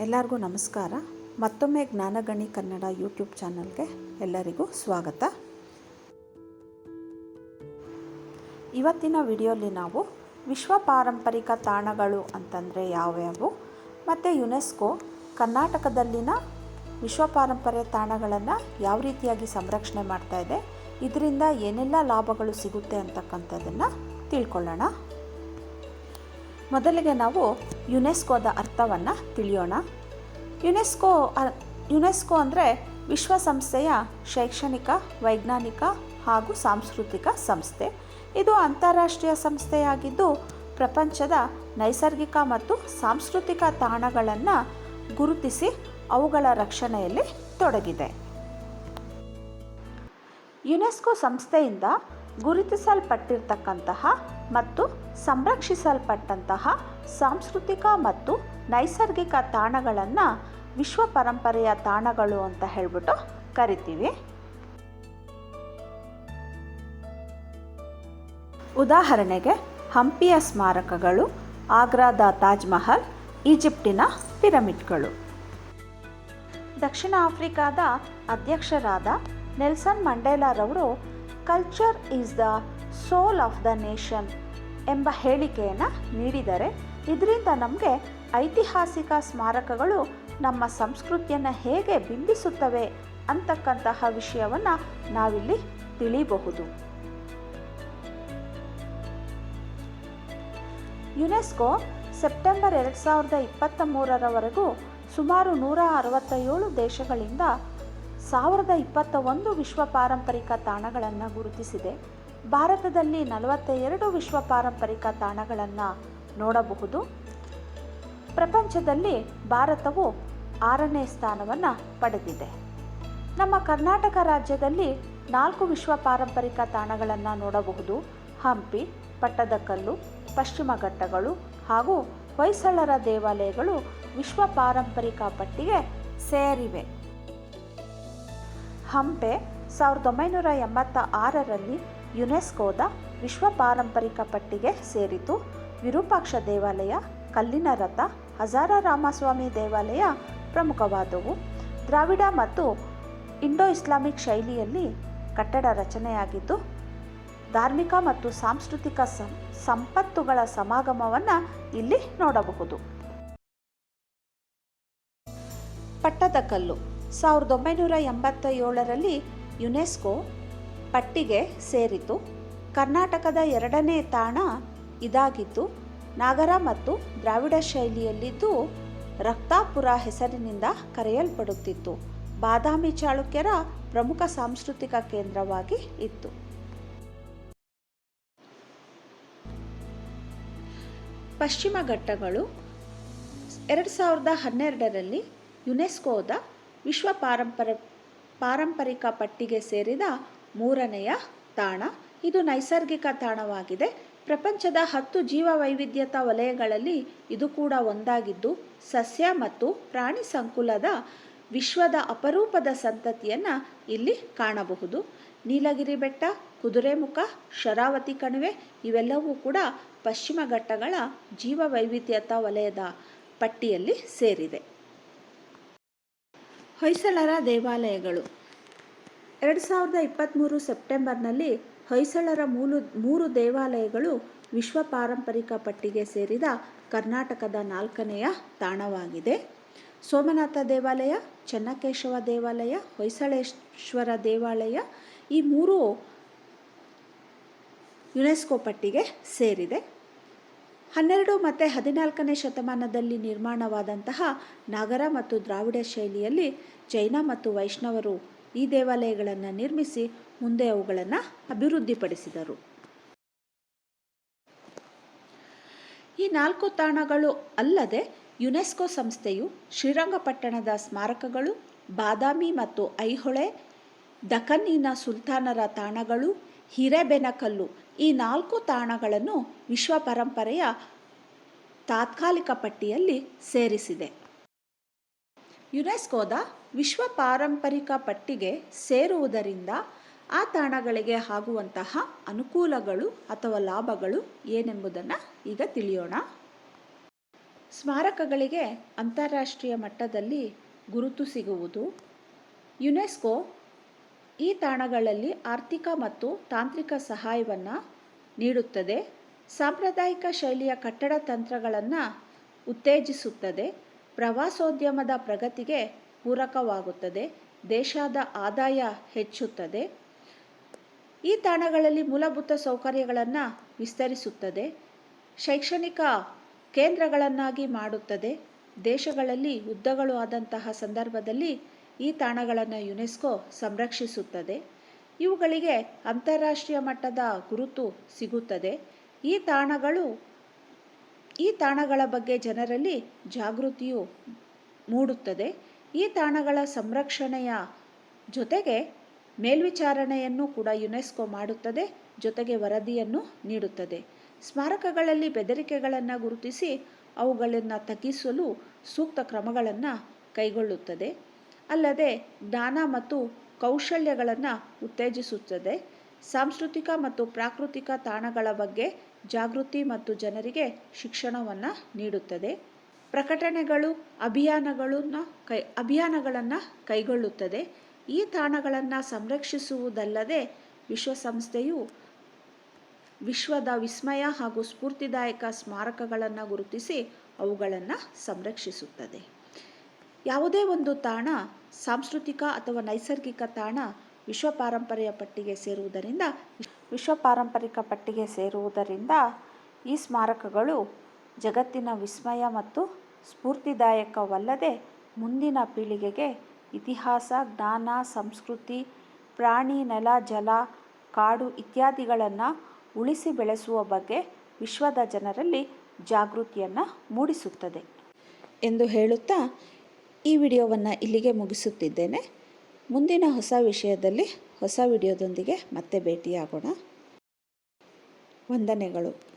ಎಲ್ಲರಿಗೂ ನಮಸ್ಕಾರ. ಮತ್ತೊಮ್ಮೆ ಜ್ಞಾನಗಣಿ ಕನ್ನಡ ಯೂಟ್ಯೂಬ್ ಚಾನಲ್ಗೆ ಎಲ್ಲರಿಗೂ ಸ್ವಾಗತ. ಇವತ್ತಿನ ವಿಡಿಯೋಲಿ ನಾವು ವಿಶ್ವ ಪಾರಂಪರಿಕ ತಾಣಗಳು ಅಂತಂದರೆ ಯಾವ್ಯಾವು ಮತ್ತು ಯುನೆಸ್ಕೋ ಕರ್ನಾಟಕದಲ್ಲಿನ ವಿಶ್ವ ಪಾರಂಪರ್ಯ ತಾಣಗಳನ್ನು ಯಾವ ರೀತಿಯಾಗಿ ಸಂರಕ್ಷಣೆ ಮಾಡ್ತಾ ಇದೆ, ಇದರಿಂದ ಏನೆಲ್ಲ ಲಾಭಗಳು ಸಿಗುತ್ತೆ ಅಂತಕ್ಕಂಥದ್ದನ್ನು ತಿಳ್ಕೊಳ್ಳೋಣ. ಮೊದಲಿಗೆ ನಾವು ಯುನೆಸ್ಕೋದ ಅರ್ಥವನ್ನು ತಿಳಿಯೋಣ. ಯುನೆಸ್ಕೋ ಅಂದರೆ ವಿಶ್ವಸಂಸ್ಥೆಯ ಶೈಕ್ಷಣಿಕ, ವೈಜ್ಞಾನಿಕ ಹಾಗೂ ಸಾಂಸ್ಕೃತಿಕ ಸಂಸ್ಥೆ. ಇದು ಅಂತಾರಾಷ್ಟ್ರೀಯ ಸಂಸ್ಥೆಯಾಗಿದ್ದು ಪ್ರಪಂಚದ ನೈಸರ್ಗಿಕ ಮತ್ತು ಸಾಂಸ್ಕೃತಿಕ ತಾಣಗಳನ್ನು ಗುರುತಿಸಿ ಅವುಗಳ ರಕ್ಷಣೆಯಲ್ಲಿ ತೊಡಗಿದೆ. ಯುನೆಸ್ಕೋ ಸಂಸ್ಥೆಯಿಂದ ಗುರುತಿಸಲ್ಪಟ್ಟಿರ್ತಕ್ಕಂತಹ ಮತ್ತು ಸಂರಕ್ಷಿಸಲ್ಪಟ್ಟಂತಹ ಸಾಂಸ್ಕೃತಿಕ ಮತ್ತು ನೈಸರ್ಗಿಕ ತಾಣಗಳನ್ನು ವಿಶ್ವ ಪರಂಪರೆಯ ತಾಣಗಳು ಅಂತ ಹೇಳ್ಬಿಟ್ಟು ಕರಿತೀವಿ. ಉದಾಹರಣೆಗೆ ಹಂಪಿಯ ಸ್ಮಾರಕಗಳು, ಆಗ್ರಾದ ತಾಜ್ ಮಹಲ್, ಈಜಿಪ್ಟಿನ ಪಿರಮಿಡ್ಗಳು. ದಕ್ಷಿಣ ಆಫ್ರಿಕಾದ ಅಧ್ಯಕ್ಷರಾದ ನೆಲ್ಸನ್ ಮಂಡೇಲಾರವರು culture is the soul of the nation ಎಂಬ ಹೇಳಿಕೆಯನ್ನು ನೀಡಿದರೆ, ಇದರಿಂದ ನಮಗೆ ಐತಿಹಾಸಿಕ ಸ್ಮಾರಕಗಳು ನಮ್ಮ ಸಂಸ್ಕೃತಿಯನ್ನು ಹೇಗೆ ಬಿಂಬಿಸುತ್ತವೆ ಅಂತಕ್ಕಂತಹ ವಿಷಯವನ್ನು ನಾವಿಲ್ಲಿ ತಿಳಿಯಬಹುದು. ಯುನೆಸ್ಕೋ ಸೆಪ್ಟೆಂಬರ್ 2023ರವರೆಗೂ ಸುಮಾರು 167 ದೇಶಗಳಿಂದ 1021 ವಿಶ್ವ ಪಾರಂಪರಿಕ ತಾಣಗಳನ್ನು ಗುರುತಿಸಿದೆ. ಭಾರತದಲ್ಲಿ 42 ವಿಶ್ವ ಪಾರಂಪರಿಕ ತಾಣಗಳನ್ನು ನೋಡಬಹುದು. ಪ್ರಪಂಚದಲ್ಲಿ ಭಾರತವು 6ನೇ ಸ್ಥಾನವನ್ನು ಪಡೆದಿದೆ. ನಮ್ಮ ಕರ್ನಾಟಕ ರಾಜ್ಯದಲ್ಲಿ 4 ವಿಶ್ವ ಪಾರಂಪರಿಕ ತಾಣಗಳನ್ನು ನೋಡಬಹುದು. ಹಂಪಿ, ಪಟ್ಟದಕಲ್ಲು, ಪಶ್ಚಿಮ ಘಟ್ಟಗಳು ಹಾಗೂ ಹೊಯ್ಸಳರ ದೇವಾಲಯಗಳು ವಿಶ್ವ ಪಾರಂಪರಿಕ ಪಟ್ಟಿಗೆ ಸೇರಿವೆ. ಹಂಪೆ 1986ರಲ್ಲಿ ಯುನೆಸ್ಕೋದ ವಿಶ್ವ ಪಾರಂಪರಿಕ ಪಟ್ಟಿಗೆ ಸೇರಿತು. ವಿರೂಪಾಕ್ಷ ದೇವಾಲಯ, ಕಲ್ಲಿನ ರಥ, ಹಜಾರ ರಾಮಸ್ವಾಮಿ ದೇವಾಲಯ ಪ್ರಮುಖವಾದವು. ದ್ರಾವಿಡ ಮತ್ತು ಇಂಡೋ ಇಸ್ಲಾಮಿಕ್ ಶೈಲಿಯಲ್ಲಿ ಕಟ್ಟಡ ರಚನೆಯಾಗಿದ್ದು ಧಾರ್ಮಿಕ ಮತ್ತು ಸಾಂಸ್ಕೃತಿಕ ಸಂಪತ್ತುಗಳ ಸಮಾಗಮವನ್ನು ಇಲ್ಲಿ ನೋಡಬಹುದು. ಪಟ್ಟದಕಲ್ಲು 1987ರಲ್ಲಿ ಯುನೆಸ್ಕೋ ಪಟ್ಟಿಗೆ ಸೇರಿತು. ಕರ್ನಾಟಕದ 2ನೇ ತಾಣ ಇದಾಗಿದ್ದು ನಾಗರ ಮತ್ತು ದ್ರಾವಿಡ ಶೈಲಿಯಲ್ಲಿದ್ದು ರಕ್ತಾಪುರ ಹೆಸರಿನಿಂದ ಕರೆಯಲ್ಪಡುತ್ತಿತ್ತು. ಬಾದಾಮಿ ಚಾಳುಕ್ಯರ ಪ್ರಮುಖ ಸಾಂಸ್ಕೃತಿಕ ಕೇಂದ್ರವಾಗಿ ಇತ್ತು. ಪಶ್ಚಿಮ ಘಟ್ಟಗಳು 2012ರಲ್ಲಿ ಯುನೆಸ್ಕೋದ ವಿಶ್ವ ಪಾರಂಪರಿಕ ಪಟ್ಟಿಗೆ ಸೇರಿದ 3ನೆಯ ತಾಣ. ಇದು ನೈಸರ್ಗಿಕ ತಾಣವಾಗಿದೆ. ಪ್ರಪಂಚದ 10 ಜೀವ ವೈವಿಧ್ಯತಾ ವಲಯಗಳಲ್ಲಿ ಇದು ಕೂಡ ಒಂದಾಗಿದ್ದು ಸಸ್ಯ ಮತ್ತು ಪ್ರಾಣಿ ಸಂಕುಲದ ವಿಶ್ವದ ಅಪರೂಪದ ಸಂತತಿಯನ್ನು ಇಲ್ಲಿ ಕಾಣಬಹುದು. ನೀಲಗಿರಿ ಬೆಟ್ಟ, ಕುದುರೆಮುಖ, ಶರಾವತಿ ಕಣಿವೆ ಇವೆಲ್ಲವೂ ಕೂಡ ಪಶ್ಚಿಮ ಘಟ್ಟಗಳ ಜೀವ ವೈವಿಧ್ಯತಾ ವಲಯದ ಪಟ್ಟಿಯಲ್ಲಿ ಸೇರಿದೆ. ಹೊಯ್ಸಳರ ದೇವಾಲಯಗಳು 2023 ಸೆಪ್ಟೆಂಬರ್ನಲ್ಲಿ ಹೊಯ್ಸಳರ 3 ದೇವಾಲಯಗಳು ವಿಶ್ವ ಪಾರಂಪರಿಕ ಪಟ್ಟಿಗೆ ಸೇರಿದ ಕರ್ನಾಟಕದ 4ನೆಯ ತಾಣವಾಗಿದೆ. ಸೋಮನಾಥ ದೇವಾಲಯ, ಚೆನ್ನಕೇಶವ ದೇವಾಲಯ, ಹೊಯ್ಸಳೇಶ್ವರ ದೇವಾಲಯ ಈ 3 ಯುನೆಸ್ಕೋ ಪಟ್ಟಿಗೆ ಸೇರಿದೆ. 12 ಮತ್ತು 14ನೇ ಶತಮಾನದಲ್ಲಿ ನಿರ್ಮಾಣವಾದಂತಹ ನಾಗರ ಮತ್ತು ದ್ರಾವಿಡ ಶೈಲಿಯಲ್ಲಿ ಜೈನ ಮತ್ತು ವೈಷ್ಣವರು ಈ ದೇವಾಲಯಗಳನ್ನು ನಿರ್ಮಿಸಿ ಮುಂದೆ ಅವುಗಳನ್ನು ಅಭಿವೃದ್ಧಿಪಡಿಸಿದರು. ಈ 4 ತಾಣಗಳು ಅಲ್ಲದೆ ಯುನೆಸ್ಕೋ ಸಂಸ್ಥೆಯು ಶ್ರೀರಂಗಪಟ್ಟಣದ ಸ್ಮಾರಕಗಳು, ಬಾದಾಮಿ ಮತ್ತು ಐಹೊಳೆ, ದಖನ್ನಿನ ಸುಲ್ತಾನರ ತಾಣಗಳು, ಹಿರೇಬೆನಕಲ್ಲು ಈ 4 ತಾಣಗಳನ್ನು ವಿಶ್ವ ಪರಂಪರೆಯ ತಾತ್ಕಾಲಿಕ ಪಟ್ಟಿಯಲ್ಲಿ ಸೇರಿಸಿದೆ. ಯುನೆಸ್ಕೋದ ವಿಶ್ವ ಪಾರಂಪರಿಕ ಪಟ್ಟಿಗೆ ಸೇರುವುದರಿಂದ ಆ ತಾಣಗಳಿಗೆ ಆಗುವಂತಹ ಅನುಕೂಲಗಳು ಅಥವಾ ಲಾಭಗಳು ಏನೆಂಬುದನ್ನು ಈಗ ತಿಳಿಯೋಣ. ಸ್ಮಾರಕಗಳಿಗೆ ಅಂತಾರಾಷ್ಟ್ರೀಯ ಮಟ್ಟದಲ್ಲಿ ಗುರುತು ಸಿಗುವುದು. ಯುನೆಸ್ಕೋ ಈ ತಾಣಗಳಲ್ಲಿ ಆರ್ಥಿಕ ಮತ್ತು ತಾಂತ್ರಿಕ ಸಹಾಯವನ್ನು ನೀಡುತ್ತದೆ. ಸಾಂಪ್ರದಾಯಿಕ ಶೈಲಿಯ ಕಟ್ಟಡ ತಂತ್ರಗಳನ್ನು ಉತ್ತೇಜಿಸುತ್ತದೆ. ಪ್ರವಾಸೋದ್ಯಮದ ಪ್ರಗತಿಗೆ ಪೂರಕವಾಗುತ್ತದೆ. ದೇಶದ ಆದಾಯ ಹೆಚ್ಚುತ್ತದೆ. ಈ ತಾಣಗಳಲ್ಲಿ ಮೂಲಭೂತ ಸೌಕರ್ಯಗಳನ್ನು ವಿಸ್ತರಿಸುತ್ತದೆ. ಶೈಕ್ಷಣಿಕ ಕೇಂದ್ರಗಳನ್ನಾಗಿ ಮಾಡುತ್ತದೆ. ದೇಶಗಳಲ್ಲಿ ಯುದ್ಧಗಳು ಆದಂತಹ ಸಂದರ್ಭದಲ್ಲಿ ಈ ತಾಣಗಳನ್ನು ಯುನೆಸ್ಕೋ ಸಂರಕ್ಷಿಸುತ್ತದೆ. ಇವುಗಳಿಗೆ ಅಂತಾರಾಷ್ಟ್ರೀಯ ಮಟ್ಟದ ಗುರುತು ಸಿಗುತ್ತದೆ. ಈ ತಾಣಗಳ ಬಗ್ಗೆ ಜನರಲ್ಲಿ ಜಾಗೃತಿಯು ಮೂಡುತ್ತದೆ. ಈ ತಾಣಗಳ ಸಂರಕ್ಷಣೆಯ ಜೊತೆಗೆ ಮೇಲ್ವಿಚಾರಣೆಯನ್ನು ಕೂಡ ಯುನೆಸ್ಕೋ ಮಾಡುತ್ತದೆ. ಜೊತೆಗೆ ವರದಿಯನ್ನು ನೀಡುತ್ತದೆ. ಸ್ಮಾರಕಗಳಲ್ಲಿ ಬೆದರಿಕೆಗಳನ್ನು ಗುರುತಿಸಿ ಅವುಗಳನ್ನು ತಗ್ಗಿಸಲು ಸೂಕ್ತ ಕ್ರಮಗಳನ್ನು ಕೈಗೊಳ್ಳುತ್ತದೆ. ಅಲ್ಲದೆ ಜ್ಞಾನ ಮತ್ತು ಕೌಶಲ್ಯಗಳನ್ನು ಉತ್ತೇಜಿಸುತ್ತದೆ. ಸಾಂಸ್ಕೃತಿಕ ಮತ್ತು ಪ್ರಾಕೃತಿಕ ತಾಣಗಳ ಬಗ್ಗೆ ಜಾಗೃತಿ ಮತ್ತು ಜನರಿಗೆ ಶಿಕ್ಷಣವನ್ನು ನೀಡುತ್ತದೆ. ಪ್ರಕಟಣೆಗಳು, ಅಭಿಯಾನಗಳನ್ನು ಕೈಗೊಳ್ಳುತ್ತದೆ. ಈ ತಾಣಗಳನ್ನು ಸಂರಕ್ಷಿಸುವುದಲ್ಲದೆ ವಿಶ್ವಸಂಸ್ಥೆಯು ವಿಶ್ವದ ವಿಸ್ಮಯ ಹಾಗೂ ಸ್ಫೂರ್ತಿದಾಯಕ ಸ್ಮಾರಕಗಳನ್ನು ಗುರುತಿಸಿ ಅವುಗಳನ್ನು ಸಂರಕ್ಷಿಸುತ್ತದೆ. ಯಾವುದೇ ಒಂದು ತಾಣ ಸಾಂಸ್ಕೃತಿಕ ಅಥವಾ ನೈಸರ್ಗಿಕ ತಾಣ ವಿಶ್ವ ಪಾರಂಪರಿಕ ಪಟ್ಟಿಗೆ ಸೇರುವುದರಿಂದ ಈ ಸ್ಮಾರಕಗಳು ಜಗತ್ತಿನ ವಿಸ್ಮಯ ಮತ್ತು ಸ್ಫೂರ್ತಿದಾಯಕವಲ್ಲದೆ ಮುಂದಿನ ಪೀಳಿಗೆಗೆ ಇತಿಹಾಸ, ಜ್ಞಾನ, ಸಂಸ್ಕೃತಿ, ಪ್ರಾಣಿ, ನೆಲ, ಜಲ, ಕಾಡು ಇತ್ಯಾದಿಗಳನ್ನು ಉಳಿಸಿ ಬೆಳೆಸುವ ಬಗ್ಗೆ ವಿಶ್ವದ ಜನರಲ್ಲಿ ಜಾಗೃತಿಯನ್ನು ಮೂಡಿಸುತ್ತದೆ ಎಂದು ಹೇಳುತ್ತಾ ಈ ವಿಡಿಯೋವನ್ನು ಇಲ್ಲಿಗೆ ಮುಗಿಸುತ್ತಿದ್ದೇನೆ. ಮುಂದಿನ ಹೊಸ ವಿಷಯದಲ್ಲಿ ಹೊಸ ವಿಡಿಯೋದೊಂದಿಗೆ ಮತ್ತೆ ಭೇಟಿಯಾಗೋಣ. ವಂದನೆಗಳು.